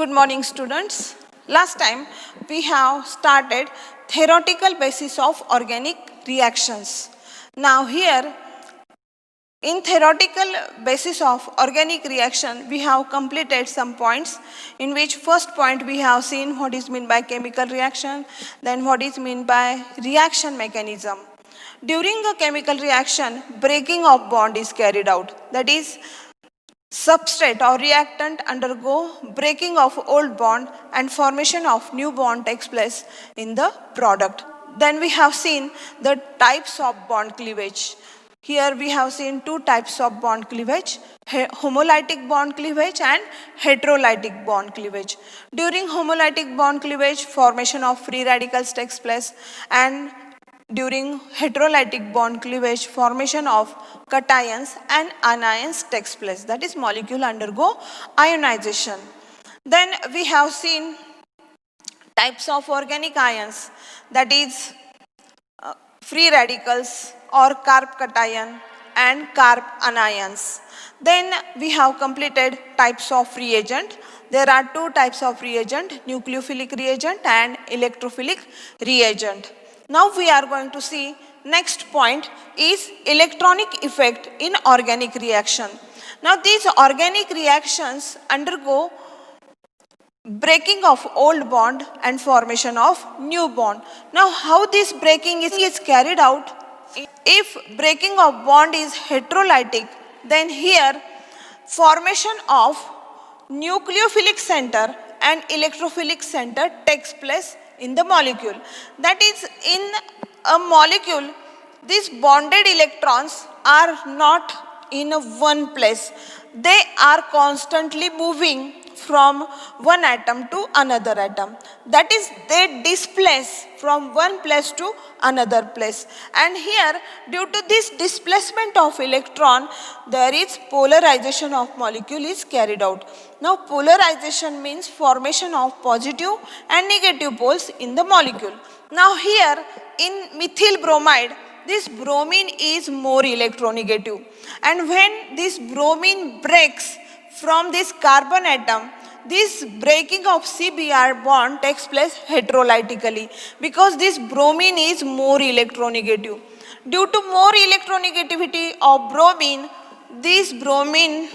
Good morning, students. Last time we have started theoretical basis of organic reactions. Now here in theoretical basis of organic reaction we have completed some points, in which first point we have seen what is meant by chemical reaction, then what is meant by reaction mechanism. During a chemical reaction, breaking of bond is carried out. That is, substrate or reactant undergo breaking of old bond and formation of new bond takes place in the product. Then we have seen the types of bond cleavage. Here we have seen two types of bond cleavage, homolytic bond cleavage and heterolytic bond cleavage. During homolytic bond cleavage, formation of free radicals takes place, and during heterolytic bond cleavage, formation of cations and anions takes place. That is, molecule undergo ionization. Then we have seen types of organic ions, that is free radicals or carb cation and carb anions. Then we have completed types of reagent. There are two types of reagent, nucleophilic reagent and electrophilic reagent. Now we are going to see next point is electronic effect in organic reaction. Now these organic reactions undergo breaking of old bond and formation of new bond. Now how this breaking is carried out? If breaking of bond is heterolytic, then here formation of nucleophilic center and electrophilic center takes place in the molecule. That is, in a molecule, these bonded electrons are not in one place. They are constantly moving from one atom to another atom. That is, they displace from one place to another place. And here, due to this displacement of electron, there is polarization of molecule is carried out. Now, polarization means formation of positive and negative poles in the molecule. Now, here in methyl bromide, this bromine is more electronegative. And when this bromine breaks from this carbon atom, this breaking of CBr bond takes place heterolytically, because this bromine is more electronegative. Due to more electronegativity of bromine, this bromine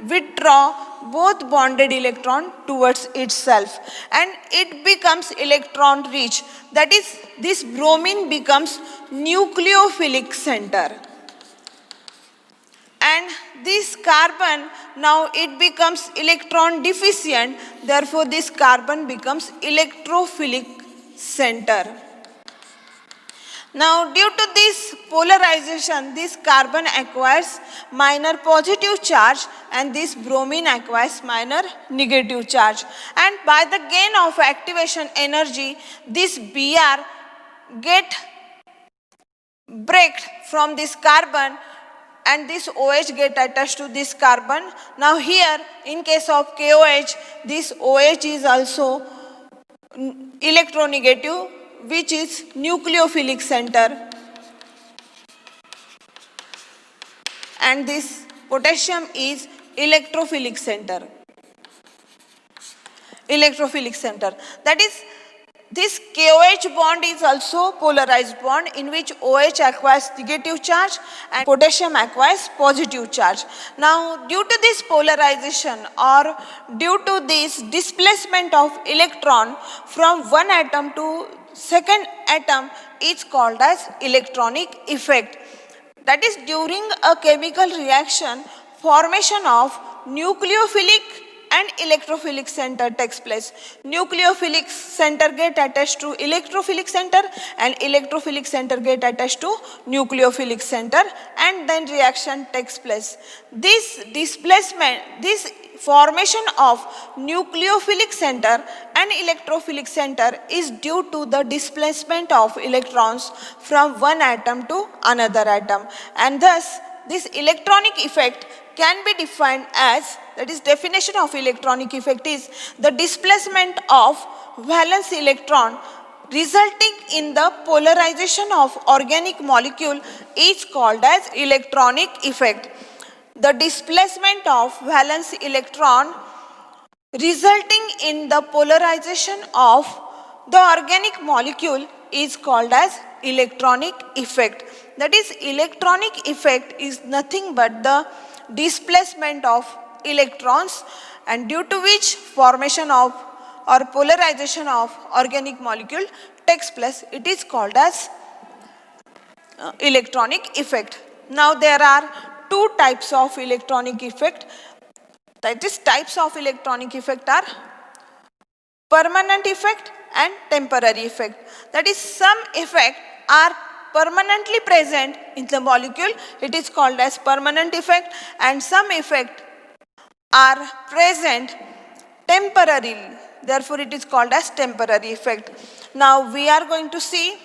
withdraw both bonded electron towards itself and it becomes electron rich. That is, this bromine becomes nucleophilic center. And this carbon, now it becomes electron deficient, therefore this carbon becomes electrophilic center. Now due to this polarization, this carbon acquires minor positive charge and this bromine acquires minor negative charge. And by the gain of activation energy, this Br get break from this carbon and this OH get attached to this carbon. Now here in case of KOH, this OH is also electronegative, which is nucleophilic center, and this potassium is electrophilic center. Electrophilic center. That is, this KOH bond is also polarized bond, in which OH acquires negative charge and potassium acquires positive charge. Now due to this polarization or due to this displacement of electron from one atom to second atom is called as electronic effect. That is, during a chemical reaction, formation of nucleophilic and electrophilic center takes place. Nucleophilic center get attached to electrophilic center and electrophilic center get attached to nucleophilic center, and then reaction takes place. This displacement, this formation of nucleophilic center and electrophilic center is due to the displacement of electrons from one atom to another atom, and thus this electronic effect can be defined as, that is, definition of electronic effect is the displacement of valence electron resulting in the polarization of organic molecule is called as electronic effect. The displacement of valence electron resulting in the polarization of the organic molecule is called as electronic effect. That is, electronic effect is nothing but the displacement of electrons, and due to which formation of or polarization of organic molecule takes place. It is called as electronic effect. Now there are two types of electronic effect. That is, types of electronic effect are permanent effect and temporary effect. That is, some effect are permanently present in the molecule, it is called as permanent effect, and some effect are present temporarily, therefore it is called as temporary effect. Now we are going to see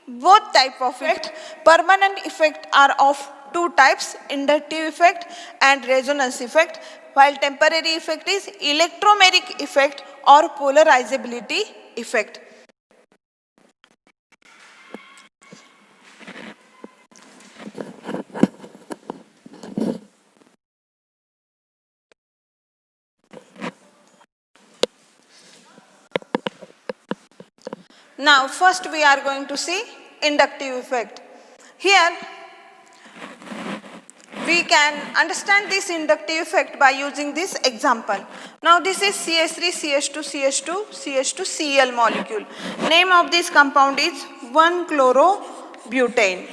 both type of effect. Permanent effect are of two types, inductive effect and resonance effect, while temporary effect is electromeric effect or polarizability effect. Now first we are going to see inductive effect. Here we can understand this inductive effect by using this example. Now this is CH3, CH2, CH2, CH2, Cl molecule. Name of this compound is 1-chlorobutane.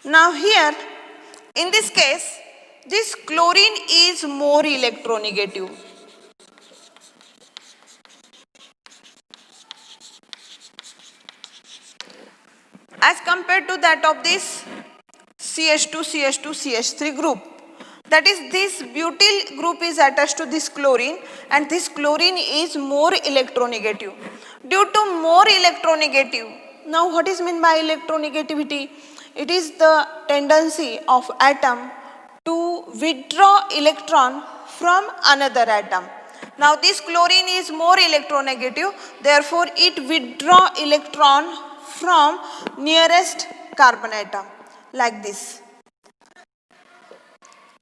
Now here, in this case, this chlorine is more electronegative. As compared to that of this CH2, CH2, CH3 group. That is, this butyl group is attached to this chlorine, and this chlorine is more electronegative. Due to more electronegative, now what is meant by electronegativity? It is the tendency of atom to withdraw electron from another atom. Now this chlorine is more electronegative, therefore it withdraw electron from nearest carbon atom, like this.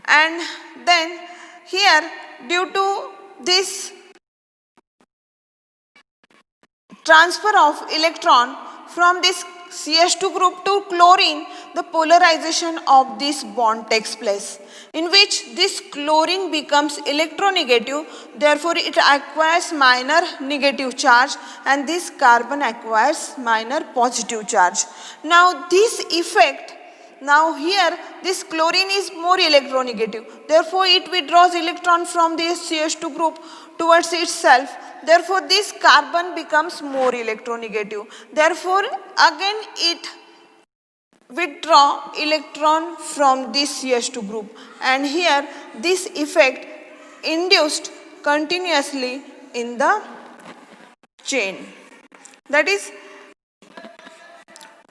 And then here, due to this transfer of electron from this CH2 group to chlorine, the polarization of this bond takes place, in which this chlorine becomes electronegative, therefore it acquires minor negative charge, and this carbon acquires minor positive charge. Now this effect, now here this chlorine is more electronegative, therefore it withdraws electron from this CH2 group towards itself, therefore this carbon becomes more electronegative, therefore again it withdraw electron from this CH2 group, and here this effect induced continuously in the chain. That is,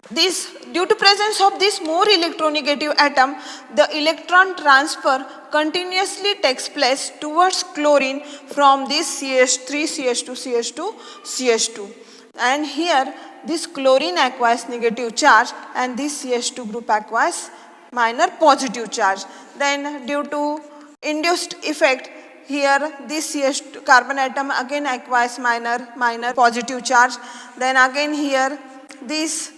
this, due to presence of this more electronegative atom, the electron transfer continuously takes place towards chlorine from this CH3, CH2, CH2, CH2. And here this chlorine acquires negative charge and this CH2 group acquires minor positive charge. Then due to induced effect, here this CH2 carbon atom again acquires minor positive charge. Then again here this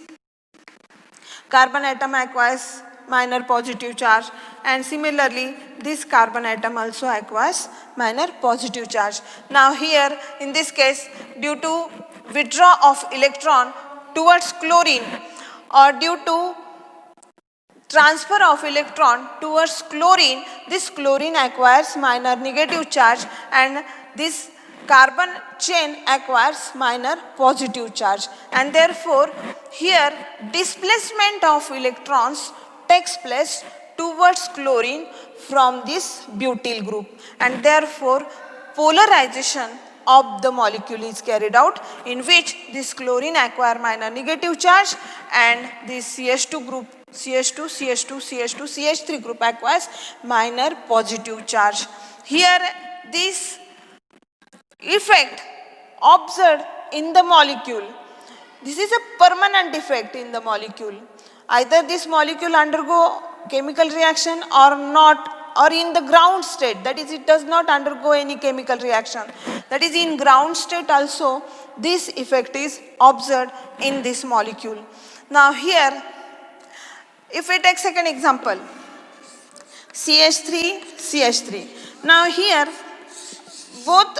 carbon atom acquires minor positive charge, and similarly this carbon atom also acquires minor positive charge. Now here in this case, due to withdrawal of electron towards chlorine or due to transfer of electron towards chlorine, this chlorine acquires minor negative charge and this carbon chain acquires minor positive charge, and therefore here displacement of electrons takes place towards chlorine from this butyl group, and therefore polarization of the molecule is carried out, in which this chlorine acquire minor negative charge and this CH2 group, CH2, CH2, CH2, CH3 group acquires minor positive charge. Here this effect observed in the molecule, this is a permanent effect in the molecule. Either this molecule undergo chemical reaction or not or in the ground state, that is it does not undergo any chemical reaction, that is in ground state also this effect is observed in this molecule. Now here if we take second example, CH3, CH3. Now here both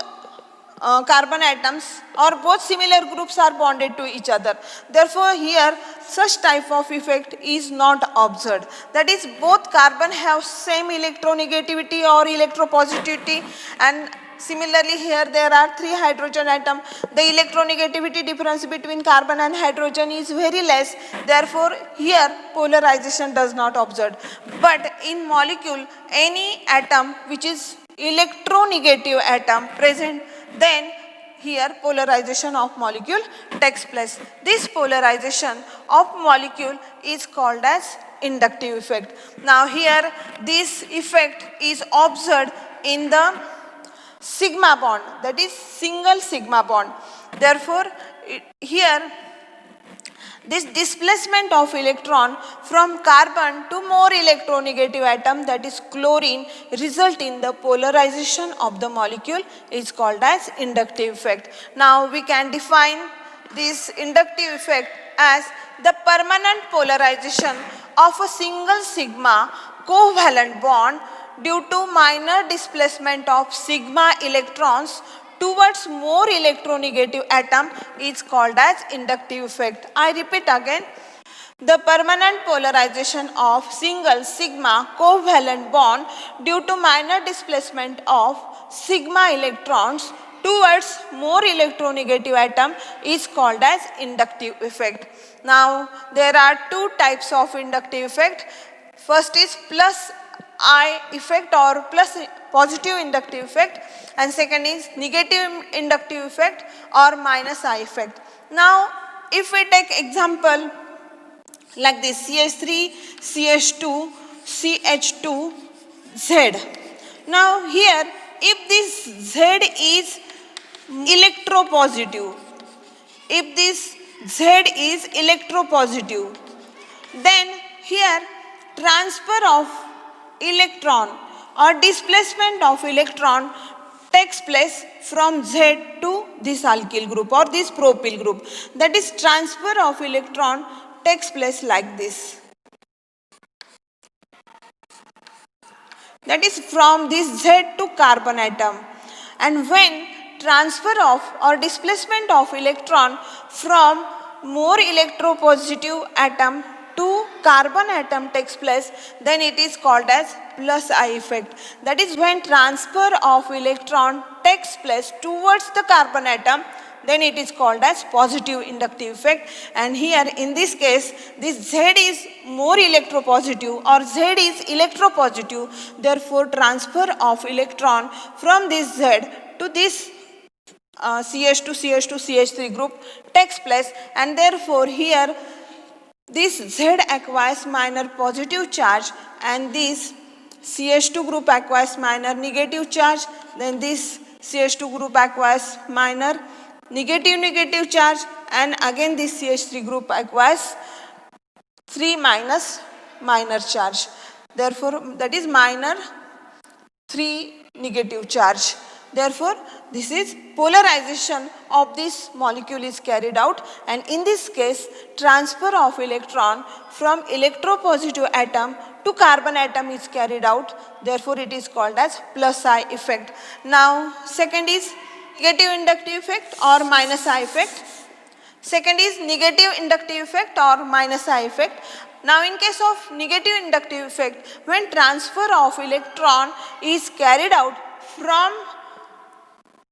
carbon atoms or both similar groups are bonded to each other. Therefore here such type of effect is not observed. That is both carbon have same electronegativity or electropositivity, and similarly here there are 3 hydrogen atoms. The electronegativity difference between carbon and hydrogen is very less. Therefore here polarization does not observed. But in molecule any atom which is electronegative atom present, then here polarization of molecule takes place. This polarization of molecule is called as inductive effect. Now here this effect is observed in the sigma bond, that is single sigma bond. Therefore here this displacement of electron from carbon to more electronegative atom, that is chlorine, result in the polarization of the molecule is called as inductive effect. Now we can define this inductive effect as the permanent polarization of a single sigma covalent bond due to minor displacement of sigma electrons towards more electronegative atom is called as inductive effect. I repeat again, the permanent polarization of single sigma covalent bond due to minor displacement of sigma electrons towards more electronegative atom is called as inductive effect. Now there are 2 types of inductive effect. First is plus I effect or plus positive inductive effect, and second is negative inductive effect or minus I effect. Now if we take example like this CH3, CH2, CH2, Z. Now here if this Z is electropositive, if this Z is electropositive, then here transfer of electron or displacement of electron takes place from Z to this alkyl group or this propyl group. That is transfer of electron takes place like this. That is from this Z to carbon atom. And when transfer of or displacement of electron from more electropositive atom to carbon atom takes place, then it is called as plus I effect. That is when transfer of electron takes place towards the carbon atom, then it is called as positive inductive effect. And here in this case this Z is more electropositive or Z is electropositive, therefore transfer of electron from this Z to this CH2, CH2, CH3 group takes place, and therefore here this Z acquires minor positive charge and this CH2 group acquires minor negative charge, then this CH2 group acquires minor negative charge, and again this CH3 group acquires 3 minor charge. Therefore that is minor 3 negative charge. Therefore this is polarization of this molecule is carried out, and in this case transfer of electron from electropositive atom to carbon atom is carried out, therefore it is called as plus I effect. Now second is negative inductive effect or minus I effect. Second is negative inductive effect or minus I effect. Now in case of negative inductive effect, when transfer of electron is carried out from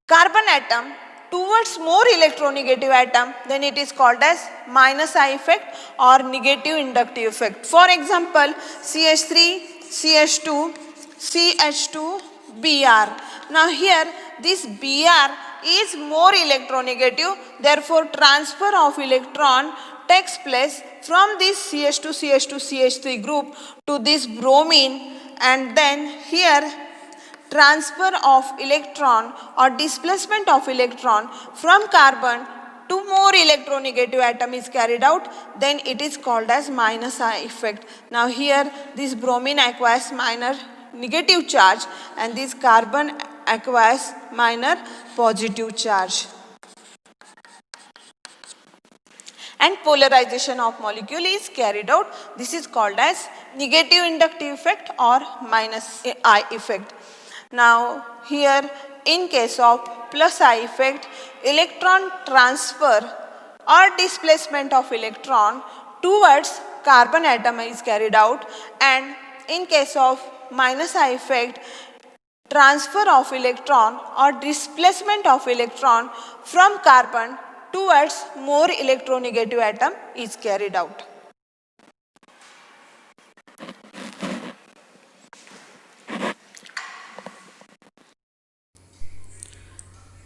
carbon atom towards more electronegative atom, then it is called as minus I effect or negative inductive effect. For example, CH3, CH2, CH2, Br. Now here this Br is more electronegative, therefore transfer of electron takes place from this CH2, CH2, CH3 group to this bromine, and then here transfer of electron or displacement of electron from carbon to more electronegative atom is carried out, then it is called as minus I effect. Now here this bromine acquires minor negative charge and this carbon acquires minor positive charge. And polarization of molecule is carried out. This is called as negative inductive effect or minus I effect. Now here in case of plus I effect, electron transfer or displacement of electron towards carbon atom is carried out, and in case of minus I effect, transfer of electron or displacement of electron from carbon towards more electronegative atom is carried out.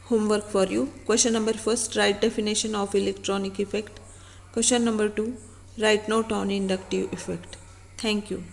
Homework for you. Question number first, write definition of electronic effect. Question number 2, write note on inductive effect. Thank you.